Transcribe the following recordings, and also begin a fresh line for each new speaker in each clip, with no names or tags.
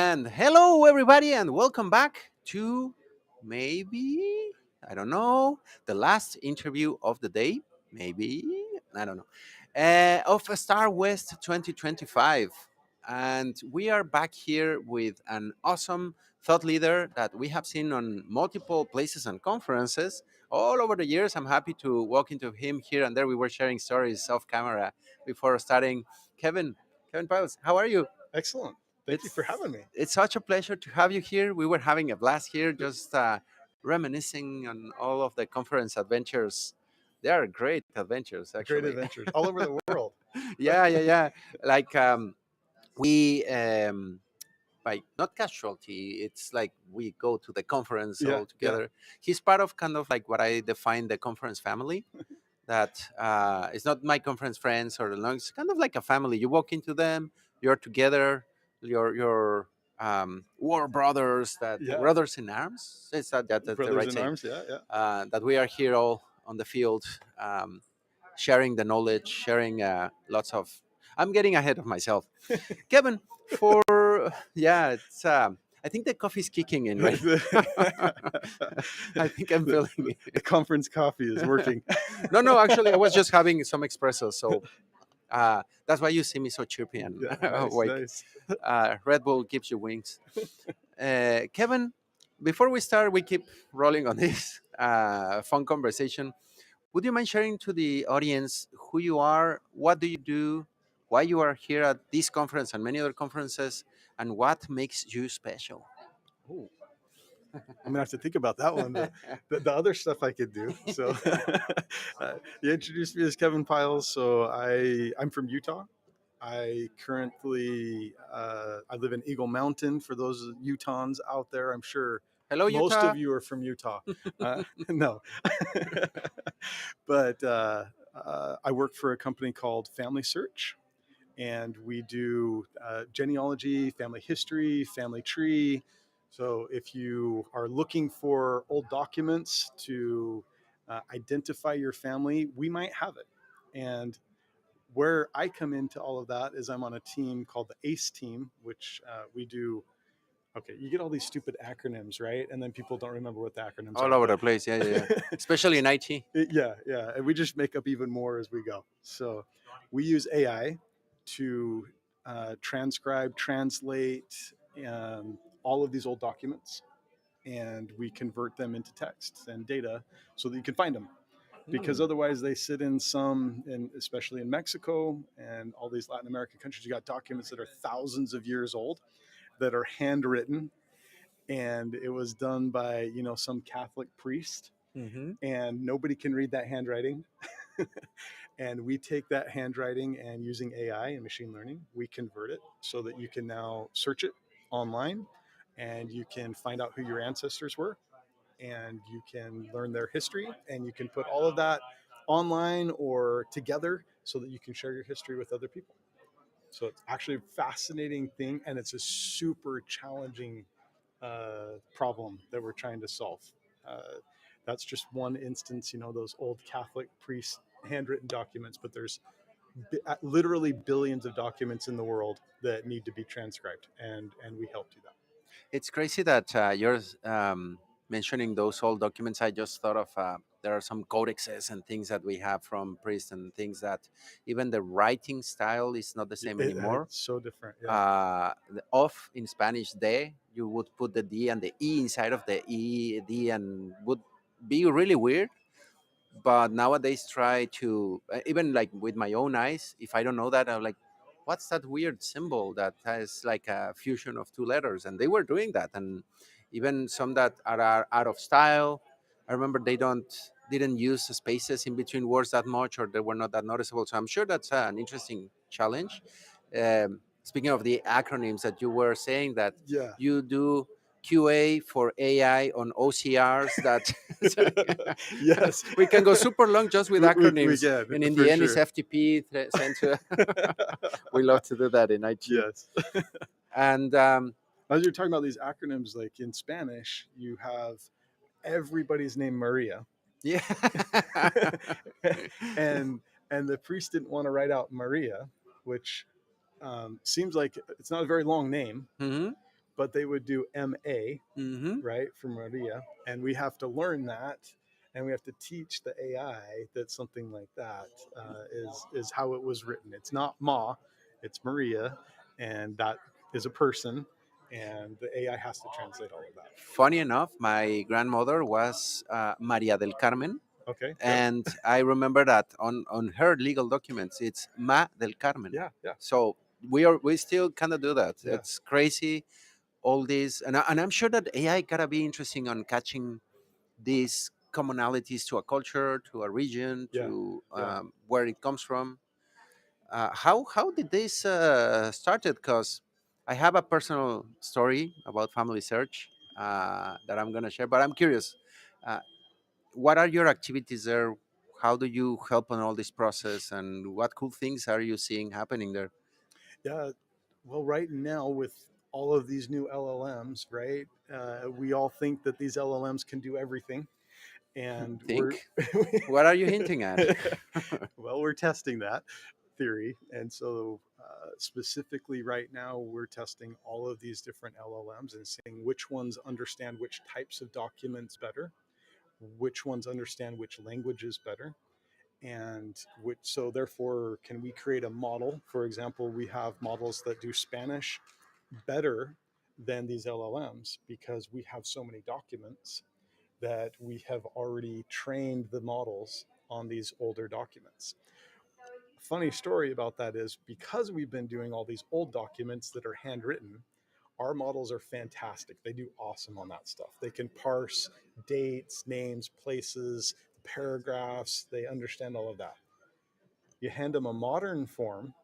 And hello, everybody, and welcome back to maybe, I don't know, the last interview of the day. Maybe, I don't know, of Star West 2025. And we are back here with an awesome thought leader that we have seen on multiple places and conferences all over the years. I'm happy to walk into him here and there. We were sharing stories off camera before starting. Kevin Pyles, how are you?
Excellent. Thank you
It's
for having me.
it's such a pleasure to have you here. We were having a blast here, just reminiscing on all of the conference adventures. They are great adventures,
Great
actually.
adventures all over the world.
Yeah. Like we by not casualty. It's like we go to the conference
Yeah,
all
yeah.
together. He's part of kind of like what I define the conference family. That it's not my conference friends or along. It's kind of like a family. You walk into them, you're together, your war brothers, that
Yeah.
brothers in arms. Is that's the
Brothers
right
in
saying?
arms. Yeah, yeah.
That we are here all on the field, sharing the knowledge, sharing lots of. I'm getting ahead of myself, Kevin. For yeah, it's. I think the coffee's kicking in, right? I think I'm
the,
feeling
the,
it.
the conference coffee is working.
No, actually, I was just having some espresso, so that's why you see me so chirpy and
Yeah, nice,
awake.
nice.
Red Bull gives you wings. Kevin, before we start, we keep rolling on this fun conversation. Would you mind sharing to the audience who you are, what do you do, why you are here at this conference and many other conferences, and what makes you special?
Oh, I'm gonna have to think about that one. The other stuff I could do. So, you introduced me as Kevin Pyles. So I'm from Utah. I currently I live in Eagle Mountain. For those Utahns out there, I'm sure
Hello,
most
Utah.
of you are from Utah. No, but I work for a company called FamilySearch, and we do genealogy, family history, family tree. So if you are looking for old documents to identify your family, we might have it. And where I come into all of that is I'm on a team called the ACE team, which we do. Okay, you get all these stupid acronyms, right? And then people don't remember what the acronyms
All
are.
over
But
the place. Yeah. Especially in IT.
yeah, yeah, and we just make up even more as we go. So we use AI to transcribe, translate all of these old documents, and we convert them into text and data so that you can find them. Because
Hmm.
otherwise, they sit in some, and especially in Mexico and all these Latin American countries, you got documents that are thousands of years old that are handwritten, and it was done by some Catholic priest,
Hmm.
and nobody can read that handwriting. And we take that handwriting, and using AI and machine learning, we convert it so that you can now search it online, and you can find out who your ancestors were, and you can learn their history, and you can put all of that online or together so that you can share your history with other people. So it's actually a fascinating thing, and it's a super challenging problem that we're trying to solve. Uh, that's just one instance, those old Catholic priest handwritten documents, but there's literally billions of documents in the world that need to be transcribed, and we help do that.
It's crazy that you're mentioning those old documents. I just thought of there are some codexes and things that we have from priests and things that even the writing style is not the same anymore.
It's so different. Yeah.
The off in Spanish, de, you would put the D and the E inside of the E, D, and would be really weird. But nowadays, try to even like with my own eyes, if I don't know that, I'm like, what's that weird symbol that has like a fusion of two letters? And they were doing that, and even some that are out of style. I remember they didn't use spaces in between words that much, or they were not that noticeable. So I'm sure that's an interesting challenge. Speaking of the acronyms that you were saying, that
Yeah.
you do QA for AI on OCRs, that
Yes.
we can go super long just with
We
acronyms,
can,
and in
for
the end it's
sure.
FTP sent to. We love to do that in IT.
Yes.
And
As you're talking about these acronyms, like in Spanish, you have everybody's name Maria,
yeah.
and the priest didn't want to write out Maria, which seems like it's not a very long name,
Hmm.
but they would do MA,
Hmm.
right, for Maria, and we have to learn that, and we have to teach the AI that something like that is how it was written. It's not Ma, it's Maria, and that is a person, and the AI has to translate all of that.
Funny enough, my grandmother was Maria del Carmen,
Okay, yeah,
and I remember that on her legal documents, it's Ma del Carmen.
yeah, yeah,
So we still kind of do that.
yeah,
It's crazy, all this, and I'm sure that AI gotta be interesting on catching these commonalities to a culture, to a region,
yeah,
to
yeah.
where it comes from. How did this started? Because I have a personal story about Family Search that I'm gonna share, but I'm curious. Uh, what are your activities there? How do you help on all this process, and what cool things are you seeing happening there?
Yeah, well, right now with all of these new LLMs, right? We all think that these LLMs can do everything, and we're
Think. What are you hinting at?
well, we're testing that theory, and so specifically right now we're testing all of these different LLMs and seeing which ones understand which types of documents better, which ones understand which languages better, and which, so therefore can we create a model. For example, we have models that do Spanish better than these LLMs because we have so many documents that we have already trained the models on these older documents. Funny story about that is because we've been doing all these old documents that are handwritten, our models are fantastic. They do awesome on that stuff. They can parse dates, names, places, paragraphs. They understand all of that. You hand them a modern form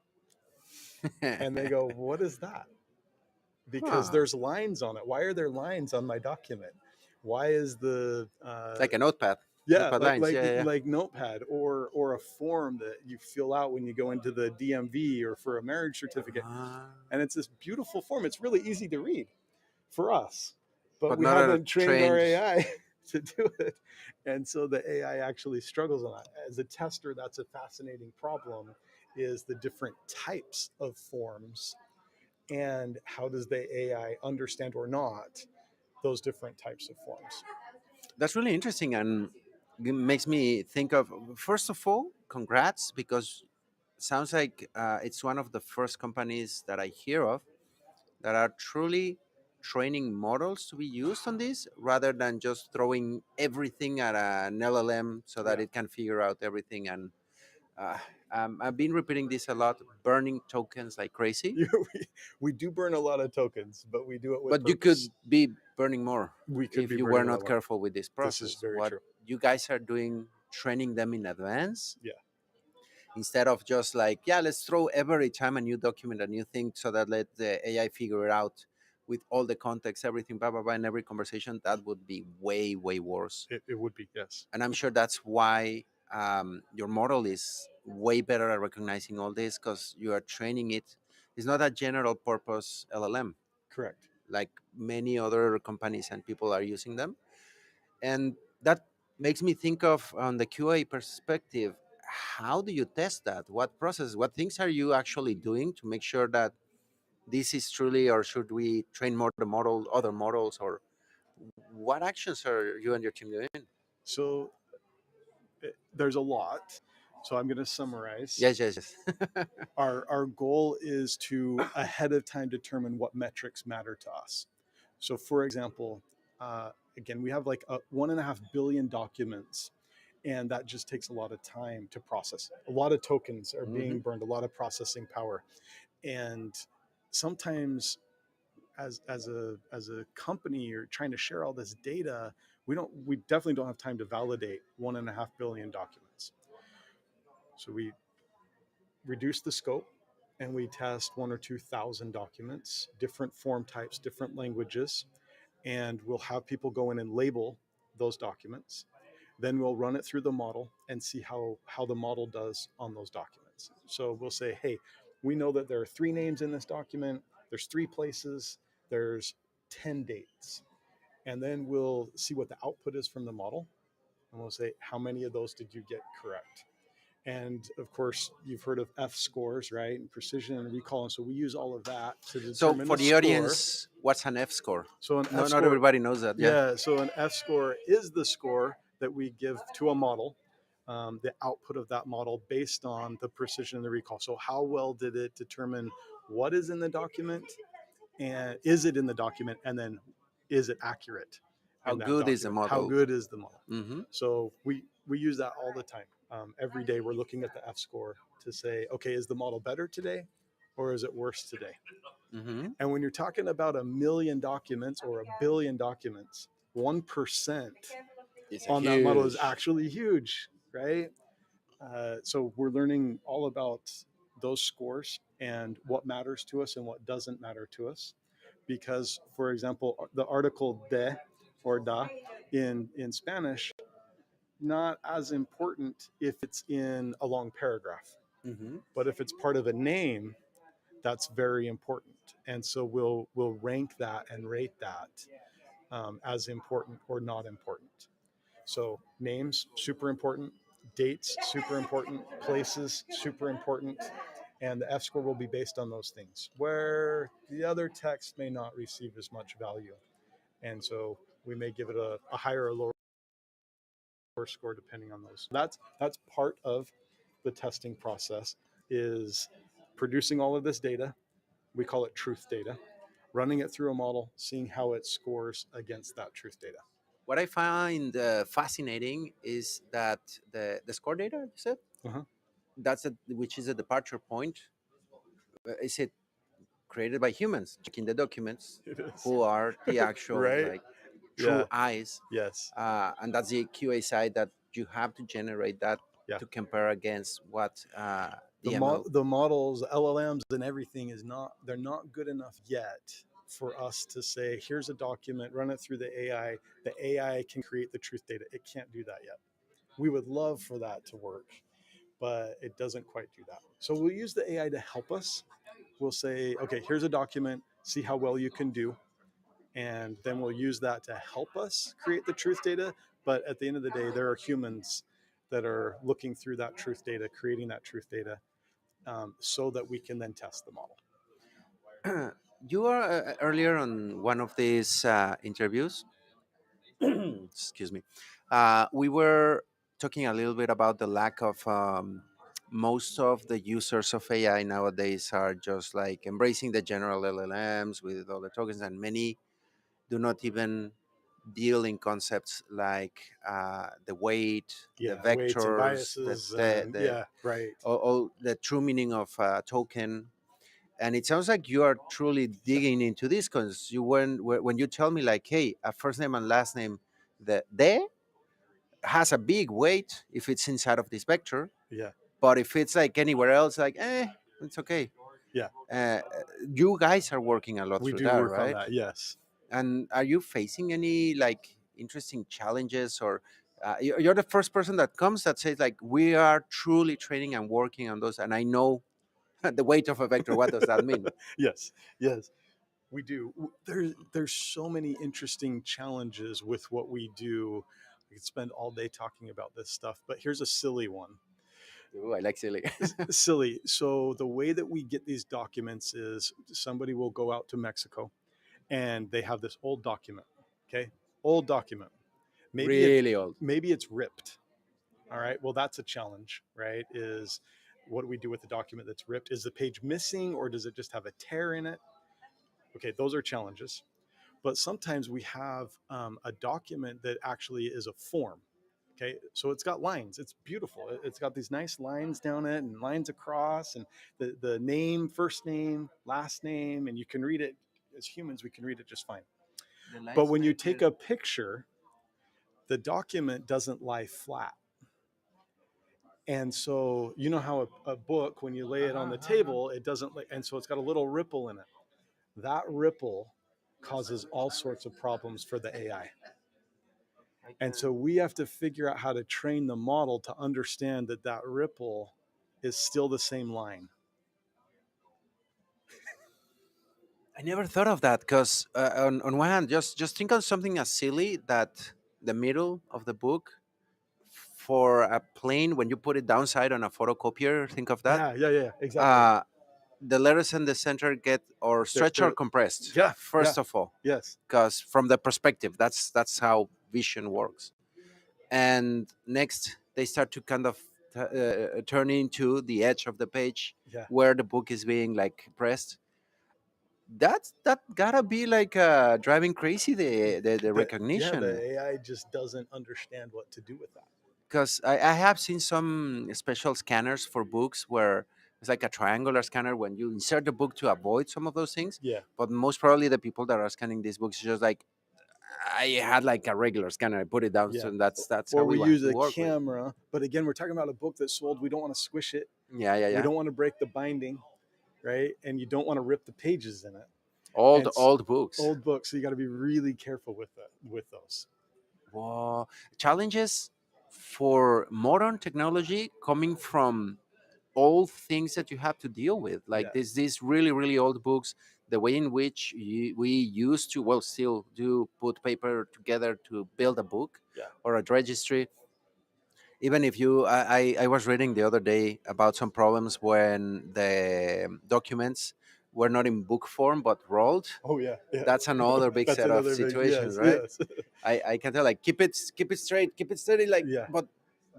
and they go, "What is that?" Because
Huh.
there's lines on it. Why are there lines on my document? Why is the
Like a notepad,
yeah,
notepad lines. Yeah, yeah, yeah.
like Notepad or a form that you fill out when you go into the DMV or for a marriage certificate,
Ah,
and it's this beautiful form. It's really easy to read for us, but
but
we
not a
haven't trained our
trained.
AI to do it, and so the AI actually struggles on that. As a tester, that's a fascinating problem: is the different types of forms and how does the AI understand or not those different types of forms.
That's really interesting, and it makes me think of, first of all, congrats, because sounds like it's one of the first companies that I hear of that are truly training models to be used on this rather than just throwing everything at an LLM so that
Yeah.
it can figure out everything. And uh, I've been repeating this a lot, burning tokens like crazy,
We do burn a lot of tokens, but we do it with
but you could
purpose.
be burning more
We could
if
be
you were
burning a
not
lot more.
careful with this
This is
process.
very
What
true.
you guys are doing, training them in advance
Yeah,
instead of just like, yeah, let's throw every time a new document, a new thing, so that let the AI figure it out with all the context, everything, blah, blah, blah, in every conversation. That would be way, way worse.
it would be, yes.
And I'm sure that's why your model is way better at recognizing all this, because you are training it. It's not a general purpose LLM
Correct.
like many other companies and people are using them. And that makes me think of, on the QA perspective, how do you test that? What process, what things are you actually doing to make sure that this is truly, or should we train more the model, other models, or what actions are you and your team doing?
So there's a lot. So I'm going to summarize.
Yes, yes, yes.
Our goal is to ahead of time determine what metrics matter to us. So, for example, again, we have like 1.5 billion documents, and that just takes a lot of time to process. A lot of tokens are
Hmm.
being burned, a lot of processing power, and sometimes as a company, you're trying to share all this data. We definitely don't have time to validate 1.5 billion documents. So we reduce the scope and we test 1 or 2 thousand documents, different form types, different languages, and we'll have people go in and label those documents. Then we'll run it through the model and see how the model does on those documents. So we'll say, hey, we know that there are 3 names in this document, there's 3 places, there's 10 dates. And then we'll see what the output is from the model. And we'll say, how many of those did you get correct? And of course, you've heard of F scores, right? And precision and recall. And so we use all of that to
So
determine
for
the
the
score.
audience, what's an F score?
So an
No,
F
not
score,
everybody knows that. Yeah.
yeah. So an F score is the score that we give to a model, the output of that model based on the precision and the recall. So how well did it determine what is in the document, and is it in the document, and then is it accurate
How
in that
good is the
document? How
model?
good is the model?
Mm-hmm.
So we use that all the time. Every day we're looking at the F score to say, okay, is the model better today, or is it worse today?
Mm-hmm.
And when you're talking about 1 million documents or 1 billion documents, 1%
It's a
on that model is
huge.
actually huge, right? So we're learning all about those scores and what matters to us and what doesn't matter to us. Because, for example, the article de or da in Spanish, not as important if it's in a long paragraph.
Mm-hmm.
But if it's part of a name, that's very important. And so we'll rank that and rate that as important or not important. So names, super important. Dates, super important. Places, super important. And the F score will be based on those things, where the other text may not receive as much value. And so we may give it a higher or lower score depending on those. That's part of the testing process, is producing all of this data. We call it truth data, running it through a model, seeing how it scores against that truth data.
What I find fascinating is that the score data you said,
Uh-huh.
which is a departure point. Is it created by humans checking the documents,
It is.
who are the actual
Right?
like
Yeah.
true eyes,
Yes.
and that's the QA side that you have to generate that
Yeah.
to compare against what
The
the ML.
the models, LLMs, and everything is not. They're not good enough yet for us to say, here's a document, run it through the AI. The AI can create the truth data. It can't do that yet. We would love for that to work, but it doesn't quite do that. So we'll use the AI to help us. We'll say, okay, here's a document, see how well you can do. And then we'll use that to help us create the truth data. But at the end of the day, there are humans that are looking through that truth data, creating that truth data, so that we can then test the model.
You are earlier on one of these interviews. Excuse me. We were talking a little bit about the lack of most of the users of AI nowadays are just like embracing the general LLMs with all the tokens, and many do not even deal in concepts like the weight, the
Yeah, weights and
vectors,
biases, and yeah, right.
all the true meaning of token. And it sounds like you are truly digging into this because when you tell me like, hey, a first name and last name, the de has a big weight if it's inside of this vector,
Yeah,
but if it's like anywhere else, like, it's okay.
yeah,
Uh, you guys are working a lot
we
through
do
that,
work on
right?
that. Yes.
And are you facing any like interesting challenges, or you're the first person that comes that says like, we are truly training and working on those, and I know the weight of a vector. What does that mean?
Yes, yes, we do. There's so many interesting challenges with what we do. We could spend all day talking about this stuff, but here's a silly one.
Ooh, I like silly.
Silly. So the way that we get these documents is somebody will go out to Mexico and they have this old document. Okay, old document. Maybe it
Really old.
maybe it's ripped. All right. Well, that's a challenge, right? Is what do we do with the document that's ripped? Is the page missing, or does it just have a tear in it? Okay, those are challenges. But sometimes we have a document that actually is a form. Okay, so it's got lines. It's beautiful. It's got these nice lines down it and lines across, and the name, first name, last name, and you can read it. As humans, we can read it just fine. But when you take a picture, the document doesn't lie flat. And so you know how a book, when you lay it on the table, it doesn't, and so it's got a little ripple in it. That ripple causes all sorts of problems for the AI. And so we have to figure out how to train the model to understand that that ripple is still the same line.
I never thought of that because on one hand, just think of something as silly that the middle of the book for a plane, when you put it downside on a photocopier, think of that.
Yeah, exactly.
Uh, the letters in the center get or stretch or
They're
compressed,
yeah, yeah,
first of all,
yes,
because from the perspective, that's how vision works. And next, they start to kind of turn into the edge of the page
yeah.
where the book is being like pressed. That gotta be like driving crazy the
The
recognition,
AI just doesn't understand what to do with that.
because I have seen some special scanners for books where it's like a triangular scanner when you insert the book to avoid some of those things.
Yeah,
But most probably the people that are scanning these books is just like, I had like a regular scanner, I put it down,
yeah.
so that's how
Or
we
we
will have
use
to
a
work with.
camera, but again, we're talking about a book that's sold. We don't want to squish it.
Yeah, yeah,
We
yeah.
don't want to break the binding, right? And you don't want to rip the pages in it.
Old
And
old books.
old books, so you got to be really careful with those.
Wow. Challenges for modern technology coming from old things that you have to deal with, like
Yeah,
these really really old books, the way in which we used to, well, still do, put paper together to build a book
yeah.
or a registry. Even if you I was reading the other day about some problems when the documents were not in book form but rolled.
Oh yeah, yeah.
That's another big
That's
set of
another big
situations,
yes,
right?
yes.
I can tell, like, keep it straight, keep it steady, like,
Yeah,
but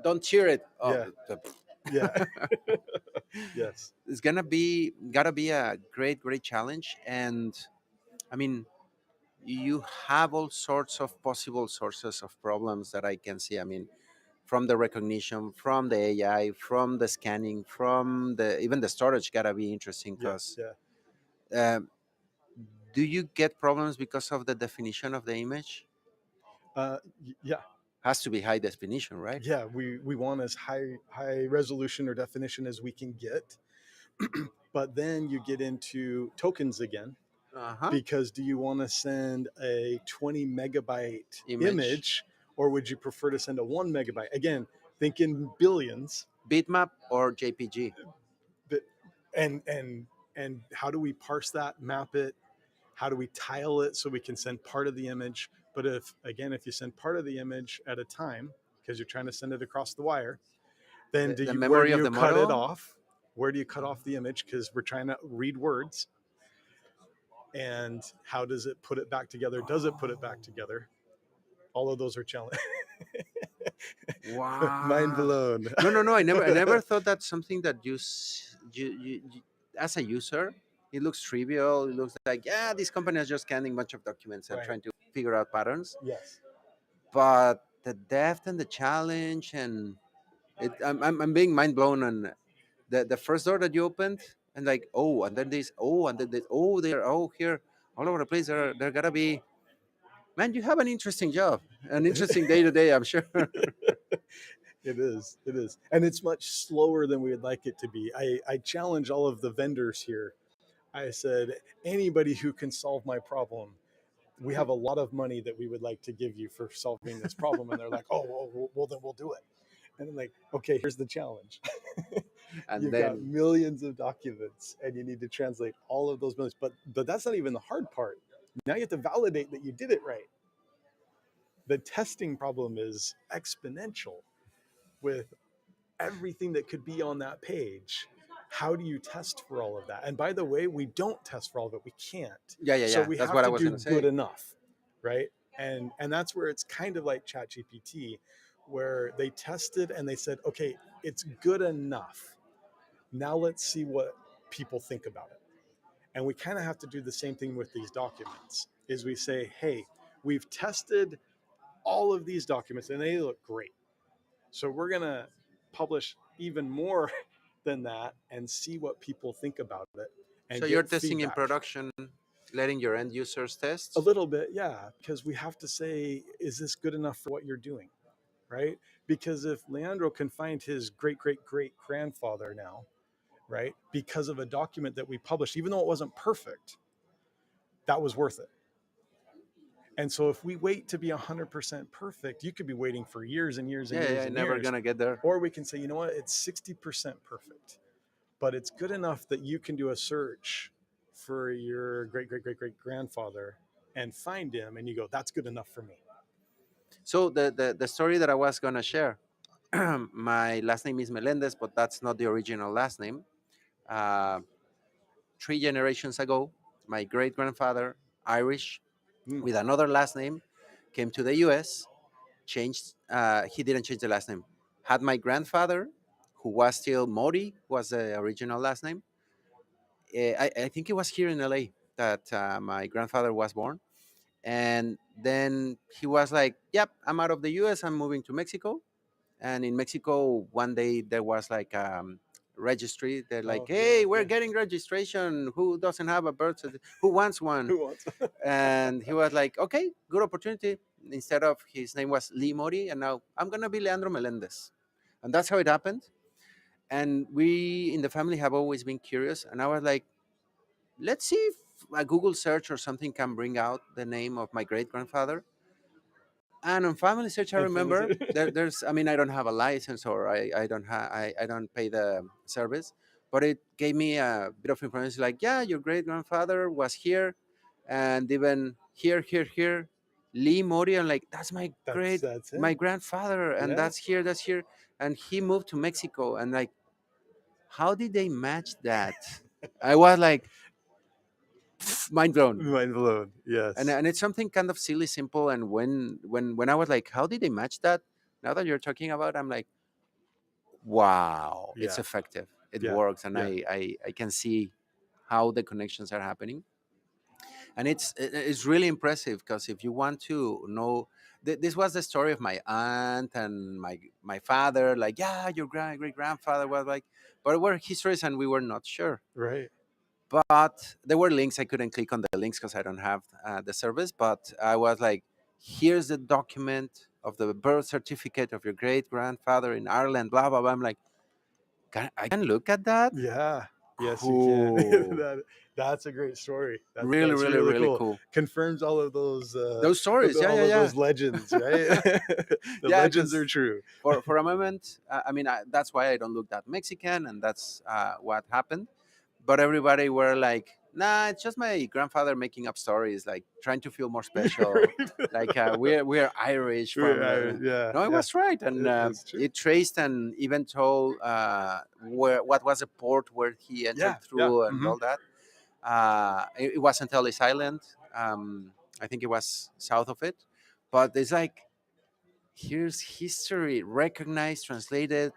don't cheer it. Oh,
yeah, yeah. Yes.
it's gotta be a great challenge. And I mean, you have all sorts of possible sources of problems that I can see. I mean, from the recognition, from the AI, from the scanning, from the even the storage gotta be interesting,
Yeah,
because
yeah.
um, do you get problems because of the definition of the image?
Yeah,
Has to be high definition, right?
yeah. We want as high resolution or definition as we can get, but then you get into tokens again,
Uh-huh.
because do you want to send a 20 megabyte
Image,
image, or would you prefer to send a 1 megabyte? Again, thinking billions.
bitmap or JPG.
But and how do we parse that, map it? How do we tile it so we can send part of the image? But if you send part of the image at a time because you're trying to send it across the wire, then
The
where
memory
do
of
you
the
cut it
model.
off? Where do you cut off the image because we're trying to read words? And how does it put it back together? Does it put it back together? All of those are challenging. Mind
Wow.
blown.
No, no, no. I never thought that's something that as a user, it looks trivial. It looks like, yeah, this company is just scanning a bunch of documents and
Right.
trying to figure out patterns.
Yes.
But the depth and the challenge, and I'm being mind blown on the first door that you opened, and like, oh, and then this, oh, and then this, oh, there, oh, here, all over the place. There gotta be, man, you have an interesting job, an interesting day to day, I'm sure.
It is. It is. And it's much slower than we would like it to be. I challenge all of the vendors here. I said, anybody who can solve my problem, we have a lot of money that we would like to give you for solving this problem. And they're like, oh, well then we'll do it. And I'm like, okay, here's the challenge.
And
You've got
then,
millions of documents and you need to translate all of those millions. But that's not even the hard part. Now you have to validate that you did it right. The testing problem is exponential with everything that could be on that page. How do you test for all of that? And by the way, we don't test for all of it. We can't.
yeah, yeah,
So
yeah,
we
that's
have
what I
to
was
do
gonna
good
say.
enough, right? And that's where it's kind of like ChatGPT, where they tested and they said, okay, it's good enough. Now let's see what people think about it. And we kind of have to do the same thing with these documents. Is we say, hey, we've tested all of these documents and they look great. So we're going to publish even more than that and see what people think about it
So
and
you're
get
testing in
feedback.
production, letting your end users
A
test.
little bit, yeah, because we have to say, is this good enough for what you're doing? Right? Because if Leandro can find his great grandfather now, right, because of a document that we published, even though it wasn't perfect, that was worth it. And so if we wait to be 100% perfect, you could be waiting for years and years and
Yeah,
years
yeah,
and
never
years.
gonna get there.
Or we can say, you know what, it's 60% perfect, but it's good enough that you can do a search for your great grandfather and find him and you go, that's good enough for me.
So the story that I was gonna share, My last name is Melendez, but that's not the original last name. Uh, 3 generations ago, my great grandfather, Irish,
Mm.
with another last name, came to the US, changed, he didn't change the last name. Had my grandfather, who was still Modi, was the original last name. I think it was here in LA that my grandfather was born. And then he was like, yep, I'm out of the US, I'm moving to Mexico. And in Mexico, one day there was like registry. They're like,
Oh yeah,
hey, we're
yeah.
getting registration. Who doesn't have a birth certificate? Who wants one?
Who wants?
And he was like, okay, good opportunity. Instead of his name was Lee Mori, and now I'm gonna be Leandro Melendez. And that's how it happened. And we in the family have always been curious. And I was like, let's see if a Google search or something can bring out the name of my great grandfather. And on Family Search, I
And family
remember
search.
there's, I mean, I don't have a license or I don't pay the service, but it gave me a bit of information like, yeah, your great grandfather was here, and even here, Lee Mori. And like, that's my
That's
my
him.
grandfather, and
Yeah.
that's here. And he moved to Mexico. And like, how did they match that? I was like, mind blown.
Mind blown.
and
Yes.
and it's something kind of silly simple. And when I was like, how did they match that? Now that you're talking about, I'm like, wow, it's
Yeah.
effective, it
Yeah.
works. And
Yeah.
I can see how the connections are happening. And it's really impressive, because if you want to know, this was the story of my aunt and my father, like, yeah, your great grandfather was like, but were histories and we were not sure.
Right.
But there were links. I couldn't click on the links because I don't have the service. But I was like, here's the document of the birth certificate of your great grandfather in Ireland, blah, blah, blah. I'm like, I can look at that?
Yeah. Yes, you can.
Cool.
That's a great story.
Really,
That's
really,
really
really
cool.
cool.
Confirms all of those
Those stories. Yeah,
all
yeah,
of
yeah.
those legends, right? The
Yeah,
legends are
because
true.
for a moment, I mean, that's why I don't look that Mexican. And that's what happened. But everybody were like, nah, it's just my grandfather making up stories, like trying to feel more special.
Right?
Like we're Irish from the.
Yeah,
No, it
yeah.
was right. And
It's true.
it traced and even told what was the port where he
Yeah,
entered
yeah.
through and
Hmm.
all that. It wasn't Ellis Island. I think it was south of it. But it's like, here's history recognized, translated,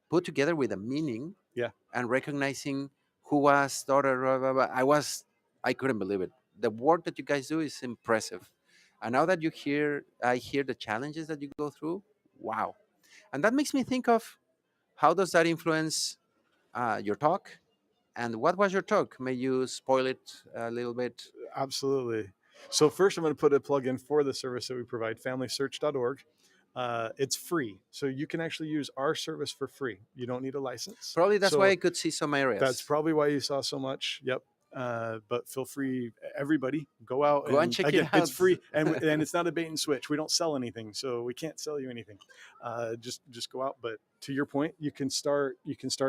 put together with a meaning,
Yeah.
and recognizing who was daughter. Blah, blah, blah. I couldn't believe it. The work that you guys do is impressive. And now that I hear the challenges that you go through. Wow. And that makes me think of, how does that influence your talk? And what was your talk? May you spoil it a little bit?
Absolutely. So first, I'm going to put a plug in for the service that we provide, FamilySearch.org. It's free, so you can actually use our service for free. You don't need a license.
Probably that's why
So
I could see some
that's
areas.
probably why you saw so much. Yep. But feel free, everybody, go out,
Go and
and
check it
again, it's
out.
free, and it's not a bait and switch. We don't sell anything, so we can't sell you anything. Just go out. But to your point, you can start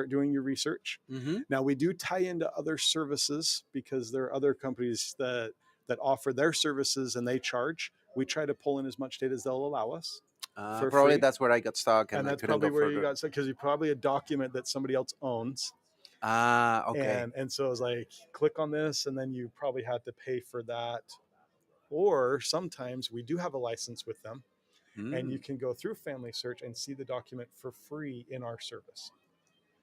doing your research.
Hmm.
Now we do tie into other services because there are other companies that offer their services and they charge. We try to pull in as much data as they'll allow us for
Probably
free,
that's where I got stuck
and
and I
that's
couldn't go
probably where you
further.
got stuck because you probably a document that somebody else owns,
Okay.
and so it was like click on this and then you probably had to pay for that, or sometimes we do have a license with them and you
Mm.
can go through Family Search and see the document for free in our service.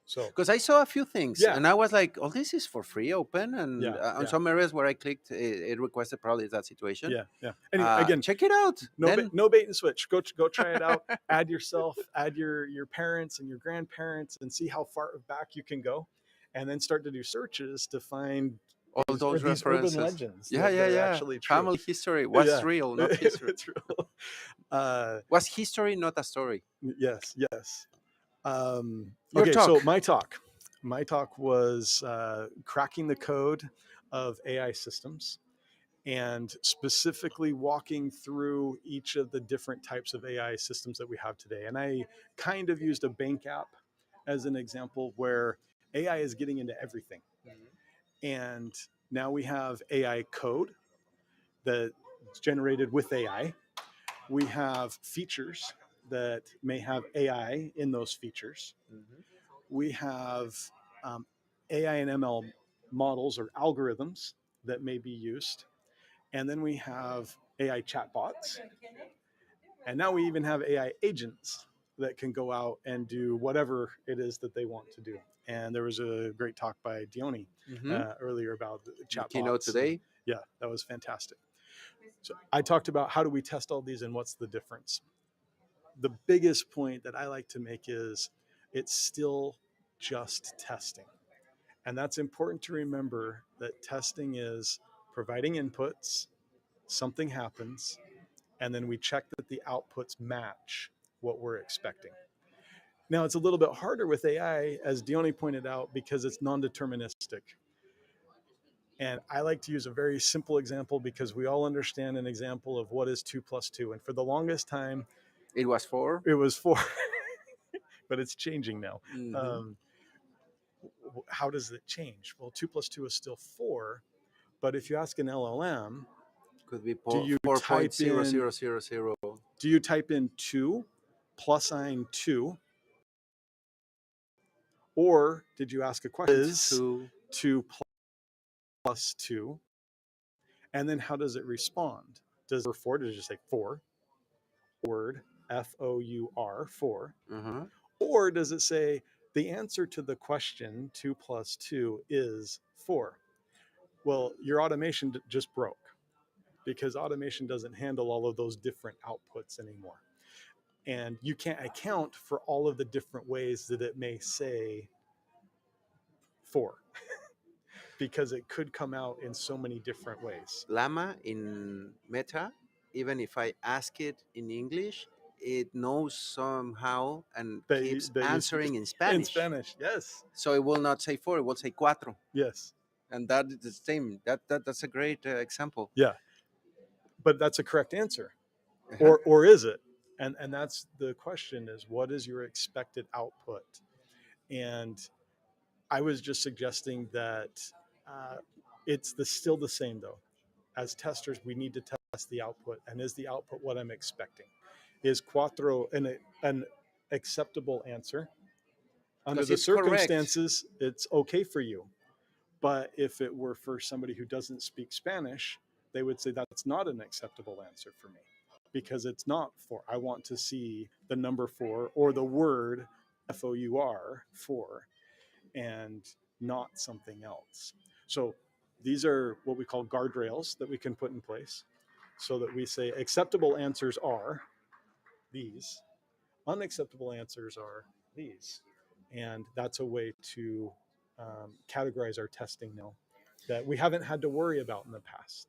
So
Because I saw a few things
yeah,
and I was like, oh, this is for free, open. And
yeah,
on
yeah,
some areas where I clicked, it requested probably that situation.
yeah, yeah. Anyway, again,
Check it out. Then,
no bait and switch. Go try it out. Add yourself, add your parents and your grandparents, and see how far back you can go, and then start to do searches to find
all those
these urban
references.
legends
Yeah,
that
yeah,
are
yeah.
actually true.
Family history was
Yeah,
real, not history.
it's real. Uh,
Was history not a story?
yes, yes.
Your
Okay, so
talk.
my talk was cracking the code of AI systems, and specifically walking through each of the different types of AI systems that we have today. And I kind of used a bank app as an example where AI is getting into everything. And now we have AI code that's generated with AI. We have features that may have AI in those features.
Mhm.
We have AI and ML models or algorithms that may be used. And then we have AI chatbots. And now we even have AI agents that can go out and do whatever it is that they want to do. And there was a great talk by Dione
Mhm.
earlier about the
The keynote
chatbots. And
today.
yeah, that was fantastic. So I talked about how do we test all these and what's the difference. The biggest point that I like to make is it's still just testing. And that's important to remember that testing is providing inputs, something happens, and then we check that the outputs match what we're expecting. Now, it's a little bit harder with AI, as Dione pointed out, because it's non deterministic. And I like to use a very simple example because we all understand an example of what is 2 plus 2. And for the longest time,
It was 4.
it was 4, but it's changing now.
Mm-hmm.
How does it change? Well, 2 plus 2 is still 4. But if you ask an LLM,
Could be
do you
four point
type
zero
in
zero zero zero.
2 plus sign 2, or did you ask a question is 2 plus 2, and then how does it respond? Does it 4, does it just say 4 word FOUR 4,
Uh-huh.
or does it say the answer to the question 2 plus 2 is 4? Well, your automation just broke because automation doesn't handle all of those different outputs anymore. And you can't account for all of the different ways that it may say 4 because it could come out in so many different ways.
Llama in Meta, even if I ask it in English, it knows somehow and keeps
That you speak
answering in
in
Spanish.
Spanish. Yes.
So it will not say 4, it will say cuatro.
Yes.
And that is the same. That's a great example.
Yeah. But that's a correct answer.
Uh-huh.
Or is it? And that's the question, is what is your expected output? And I was just suggesting that it's still the same though. As testers, we need to test the output. And is the output what I'm expecting? Is cuatro an acceptable answer? Under
Because
the
it's correct.
circumstances, it's okay for you. But if it were for somebody who doesn't speak Spanish, they would say that's not an acceptable answer for me because it's not 4. I want to see the number 4 or the word FOUR 4 and not something else. So these are what we call guardrails that we can put in place so that we say acceptable answers are these, unacceptable answers are these. And that's a way to categorize our testing now that we haven't had to worry about in the past.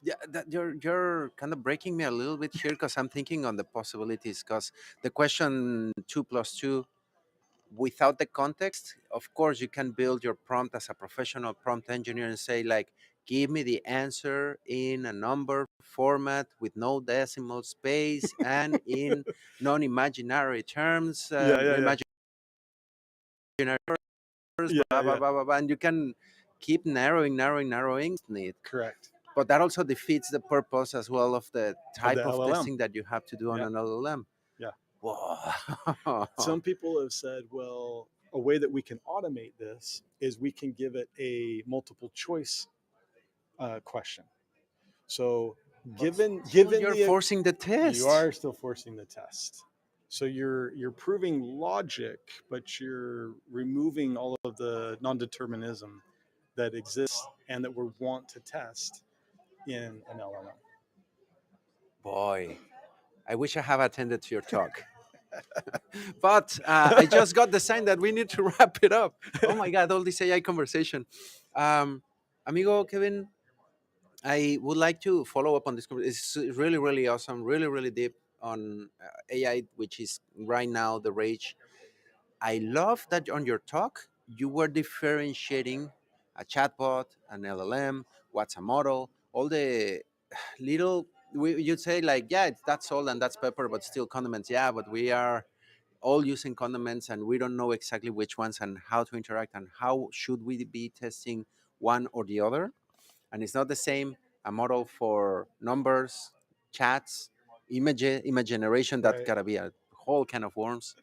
Yeah, that you're kind of breaking me a little bit here because I'm thinking on the possibilities. Because the question 2 plus 2, without the context, of course, you can build your prompt as a professional prompt engineer and say like, give me the answer in a number format with no decimal space and in non-imaginary terms,
Yeah, yeah, yeah.
imaginary terms,
Yeah,
blah blah
yeah.
blah blah blah, and you can keep narrowing it.
Correct.
But that also defeats the purpose as well of the
Of the
type of
LLM.
testing that you have to do on
Yeah,
an LLM.
yeah.
Whoa.
Some people have said, well, a way that we can automate this is we can give it a multiple choice question. So given
You're
the
forcing the
you
test.
are still forcing the test. So you're proving logic, but you're removing all of the non-determinism that exists and that we want to test in an LLM.
Boy, I wish I have attended to your talk. But I just got the sign that we need to wrap it up. Oh my God, all this AI conversation. Amigo Kevin, I would like to follow up on this. It's really, really awesome, really, really deep on AI, which is right now the rage. I love that on your talk, you were differentiating a chatbot, an LLM, what's a model, all the little, you'd say like, yeah, that's salt and that's pepper, but still condiments. Yeah, but we are all using condiments and we don't know exactly which ones and how to interact and how should we be testing one or the other. And it's not the same a model for numbers, chats, image generation. That
Right.
gotta be a whole can of worms.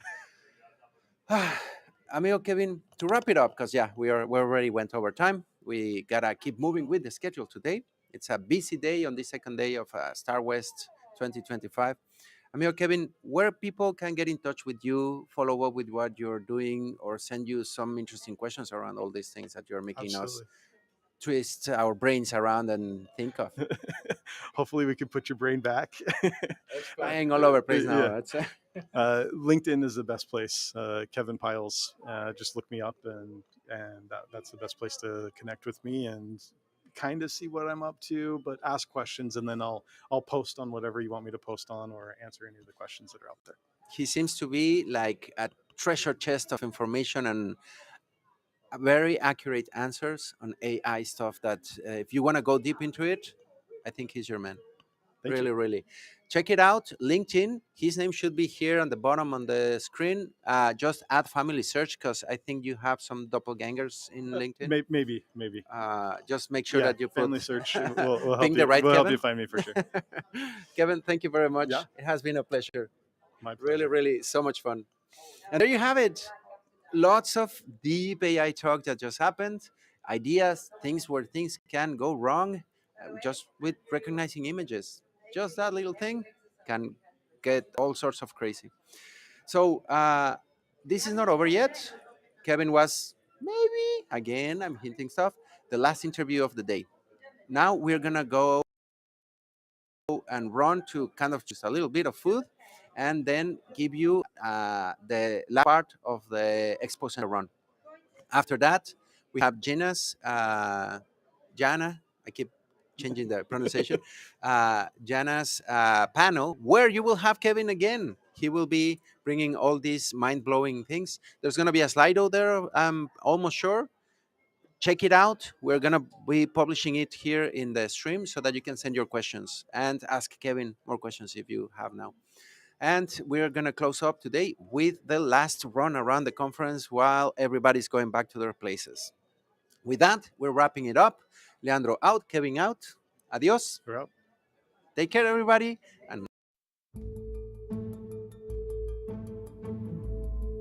Amigo Kevin, to wrap it up, because yeah, we already went over time. We gotta keep moving with the schedule today. It's a busy day on the second day of Star West 2025. Amigo Kevin, where people can get in touch with you, follow up with what you're doing, or send you some interesting questions around all these things that you're making us
Absolutely.
twist our brains around and think of.
Hopefully, we can put your brain back.
Flying all over the place now.
Yeah.
That's
LinkedIn is the best place. Kevin Pyles. Just look me up, and that's the best place to connect with me and kind of see what I'm up to. But ask questions, and then I'll post on whatever you want me to post on, or answer any of the questions that are out there.
he seems to be like a treasure chest of information and very accurate answers on AI stuff that if you want to go deep into it, I think he's your man.
Thank
Really,
you.
really. Check it out. LinkedIn. His name should be here on the bottom on the screen. Just add FamilySearch because I think you have some doppelgangers in LinkedIn.
Maybe.
Just make sure
Yeah,
that you put
FamilySearch will help
ping the
you.
right
Will help you
Kevin.
find me for sure.
Kevin, thank you very
Yeah,
much. It has been a pleasure.
my
Really,
pleasure.
really, so much fun. And there you have it. Lots of deep AI talk that just happened, ideas, things where things can go wrong, just with recognizing images. Just that little thing can get all sorts of crazy. So this is not over yet. Kevin was maybe, again, I'm hinting stuff, the last interview of the day. Now we're going to go and run to kind of just a little bit of food and then give you the last part of the expose and run. After that, we have Jana, I keep changing the pronunciation, Jana's panel, where you will have Kevin again. He will be bringing all these mind blowing things. There's going to be a Slido there, I'm almost sure. Check it out. We're going to be publishing it here in the stream so that you can send your questions and ask Kevin more questions if you have now. And we're going to close up today with the last run around the conference while everybody's going back to their places. With that, we're wrapping it up. Leandro out, Kevin out. Adios.
We're out.
Take care, everybody. And